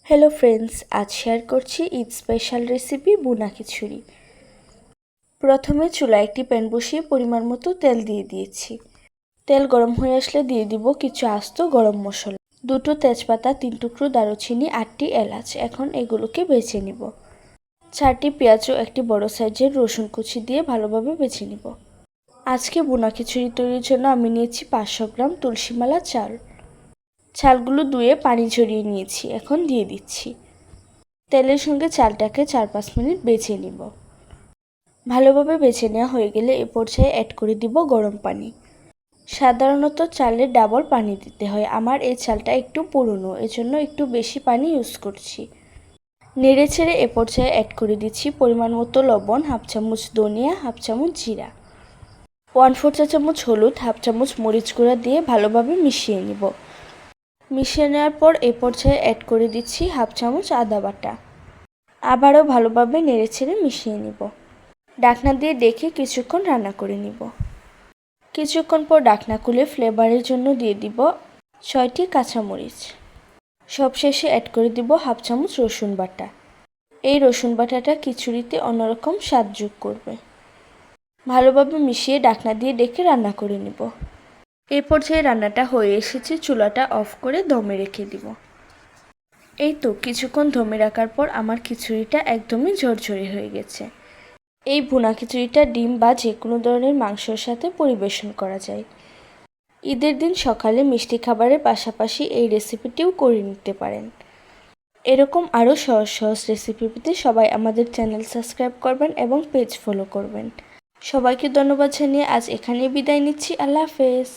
Hello friends, আজ share করছি Eid special recipe বুনা খিচুড়ি। প্রথমে চুলায় একটি প্যান বসিয়ে পরিমাণ মতো তেল দিয়ে দিয়েছি। তেল গরম হয়ে আসলে দিয়ে দিব কিছু আস্ত গরম মশলা, 2টো তেজপাতা, 3 টুকরো দারুচিনি, 8টি এলাচ। এখন এগুলোকে বেছে নিব। 4টি পেঁয়াজ ও একটি বড় সাইজের রসুন কুচি দিয়ে ভালোভাবে বেছে নিব। আজকে বুনা খিচুড়ি তৈরির জন্য আমি নিয়েছি 500 গ্রাম তুলসীমালা চাল। চালগুলো ধুয়ে পানি ঝরিয়ে নিয়েছি, এখন দিয়ে দিচ্ছি। তেলের সঙ্গে চালটাকে 4-5 মিনিট বেছে নিব। ভালোভাবে বেছে নেওয়া হয়ে গেলে এ পর্যায়ে অ্যাড করে দিব গরম পানি। সাধারণত চালের ডাবল পানি দিতে হয়, আমার এই চালটা একটু পুরনো, এজন্য একটু বেশি পানি ইউজ করছি। নেড়ে ছেড়ে এ পর্যায়ে অ্যাড করে দিচ্ছি পরিমাণ মতো লবণ, 1/2 চামচ ধনিয়া, 1/2 চামচ জিরা, 1/4 চা চামচ হলুদ, 1/2 চামচ মরিচ গুঁড়া দিয়ে ভালোভাবে মিশিয়ে নিব। মিশিয়ে নেওয়ার পর এ পর্যায়ে অ্যাড করে দিচ্ছি 1/2 চামচ আদা বাটা। আবারও ভালোভাবে নেড়েচেড়ে মিশিয়ে নিব। ঢাকনা দিয়ে ডেকে কিছুক্ষণ রান্না করে নিব। কিছুক্ষণ পর ঢাকনা খুলে ফ্লেভারের জন্য দিয়ে দিব 6টি কাঁচামরিচ। সবশেষে অ্যাড করে দিব 1/2 চামচ রসুন বাটা। এই রসুন বাটাটা খিচুড়িতে অন্যরকম স্বাদ যোগ করবে। ভালোভাবে মিশিয়ে ঢাকনা দিয়ে ডেকে রান্না করে নিব। এই পর্যায়ে রান্নাটা হয়ে এসেছে, চুলাটা অফ করে দমে রেখে দিব। এই তো কিছুক্ষণ দমে রাখার পর আমার খিচুড়িটা একদমই ঝরঝরে হয়ে গেছে। এই ভুনা খিচুড়িটা ডিম বা যে কোনো ধরনের মাংসের সাথে পরিবেশন করা যায়। ঈদের দিন সকালে মিষ্টি খাবারের পাশাপাশি এই রেসিপিটিও করে নিতে পারেন। এরকম আরও সহজ সহজ রেসিপি পেতে সবাই আমাদের চ্যানেল সাবস্ক্রাইব করবেন এবং পেজ ফলো করবেন। সবাইকে ধন্যবাদ জানিয়ে আজ এখানেই বিদায় নিচ্ছি। আল্লাহ হাফেজ।